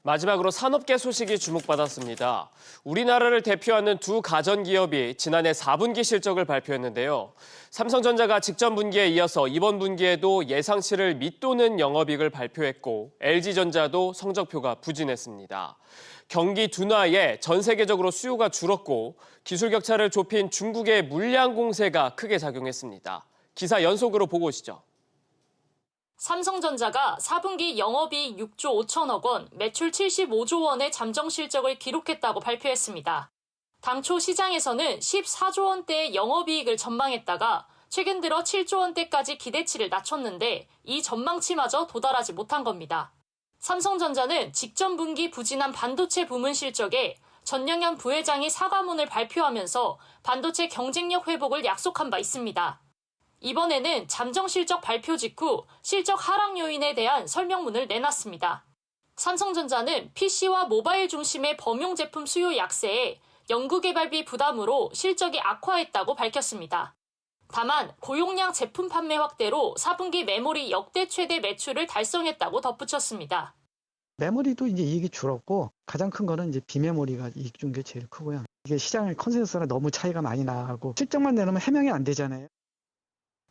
마지막으로 산업계 소식이 주목받았습니다. 우리나라를 대표하는 두 가전기업이 지난해 4분기 실적을 발표했는데요. 삼성전자가 직전 분기에 이어서 이번 분기에도 예상치를 밑도는 영업이익을 발표했고 LG전자도 성적표가 부진했습니다. 경기 둔화에 전 세계적으로 수요가 줄었고 기술 격차를 좁힌 중국의 물량 공세가 크게 작용했습니다. 기사 연속으로 보고 오시죠. 삼성전자가 4분기 영업이익 6조 5천억 원, 매출 75조 원의 잠정 실적을 기록했다고 발표했습니다. 당초 시장에서는 14조 원대의 영업이익을 전망했다가 최근 들어 7조 원대까지 기대치를 낮췄는데 이 전망치마저 도달하지 못한 겁니다. 삼성전자는 직전 분기 부진한 반도체 부문 실적에 전영현 부회장이 사과문을 발표하면서 반도체 경쟁력 회복을 약속한 바 있습니다. 이번에는 잠정 실적 발표 직후 실적 하락 요인에 대한 설명문을 내놨습니다. 삼성전자는 PC와 모바일 중심의 범용 제품 수요 약세에 연구개발비 부담으로 실적이 악화했다고 밝혔습니다. 다만 고용량 제품 판매 확대로 4분기 메모리 역대 최대 매출을 달성했다고 덧붙였습니다. 메모리도 이제 이익이 줄었고 가장 큰 거는 이제 비메모리가 이익 준 게 제일 크고요. 이게 시장의 컨센서스랑 너무 차이가 많이 나고 실적만 내놓으면 해명이 안 되잖아요.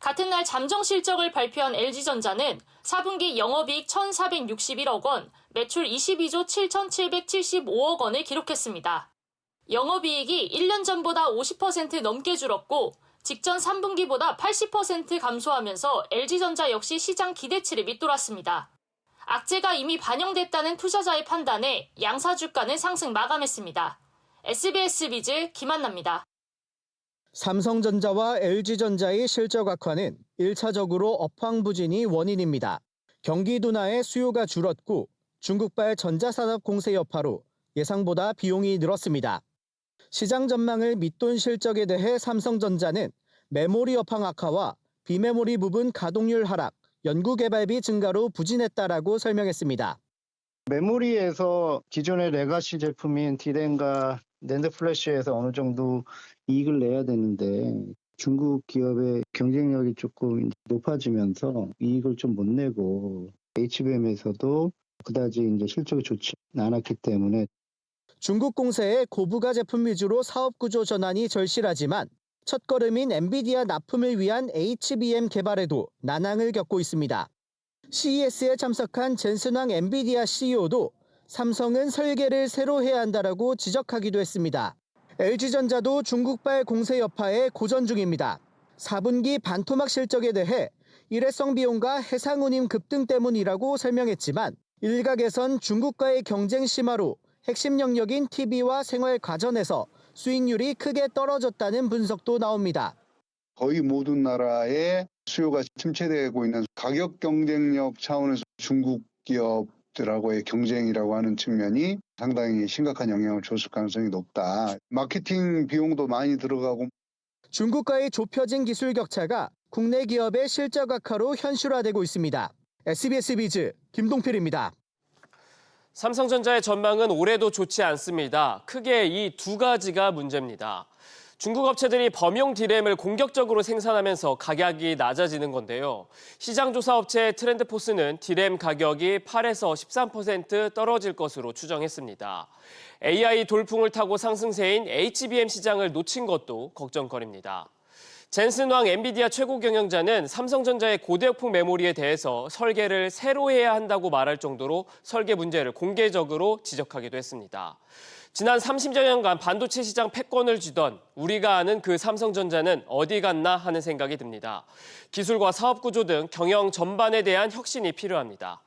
같은 날 잠정 실적을 발표한 LG전자는 4분기 영업이익 1,461억 원, 매출 22조 7,775억 원을 기록했습니다. 영업이익이 1년 전보다 50% 넘게 줄었고 직전 3분기보다 80% 감소하면서 LG전자 역시 시장 기대치를 밑돌았습니다. 악재가 이미 반영됐다는 투자자의 판단에 양사 주가는 상승 마감했습니다. SBS 비즈 김한나입니다. 삼성전자와 LG전자의 실적 악화는 1차적으로 업황 부진이 원인입니다. 경기 둔화에 수요가 줄었고 중국발 전자산업 공세 여파로 예상보다 비용이 늘었습니다. 시장 전망을 밑돈 실적에 대해 삼성전자는 메모리 업황 악화와 비메모리 부분 가동률 하락, 연구개발비 증가로 부진했다라고 설명했습니다. 메모리에서 기존의 레가시 제품인 D램과 낸드 플래시에서 어느 정도 이익을 내야 되는데 중국 기업의 경쟁력이 조금 높아지면서 이익을 좀 못 내고 HBM에서도 그다지 이제 실적이 좋지 않았기 때문에 중국 공세의 고부가 제품 위주로 사업 구조 전환이 절실하지만 첫걸음인 엔비디아 납품을 위한 HBM 개발에도 난항을 겪고 있습니다. CES에 참석한 젠슨왕 엔비디아 CEO도 삼성은 설계를 새로 해야 한다라고 지적하기도 했습니다. LG전자도 중국발 공세 여파에 고전 중입니다. 4분기 반토막 실적에 대해 일회성 비용과 해상 운임 급등 때문이라고 설명했지만 일각에선 중국과의 경쟁 심화로 핵심 영역인 TV와 생활 가전에서 수익률이 크게 떨어졌다는 분석도 나옵니다. 거의 모든 나라의 수요가 침체되고 있는 가격 경쟁력 차원에서 중국 기업들하고의 경쟁이라고 하는 측면이 상당히 심각한 영향을 줬을 가능성이 높다. 마케팅 비용도 많이 들어가고. 중국과의 좁혀진 기술 격차가 국내 기업의 실적 악화로 현실화되고 있습니다. SBS 비즈 김동필입니다. 삼성전자의 전망은 올해도 좋지 않습니다. 크게 이 두 가지가 문제입니다. 중국 업체들이 범용 D램을 공격적으로 생산하면서 가격이 낮아지는 건데요. 시장조사 업체 트렌드포스는 D램 가격이 8에서 13% 떨어질 것으로 추정했습니다. AI 돌풍을 타고 상승세인 HBM 시장을 놓친 것도 걱정거리입니다. 젠슨왕 엔비디아 최고 경영자는 삼성전자의 고대역폭 메모리에 대해서 설계를 새로 해야 한다고 말할 정도로 설계 문제를 공개적으로 지적하기도 했습니다. 지난 30여 년간 반도체 시장 패권을 쥐던 우리가 아는 그 삼성전자는 어디 갔나 하는 생각이 듭니다. 기술과 사업 구조 등 경영 전반에 대한 혁신이 필요합니다.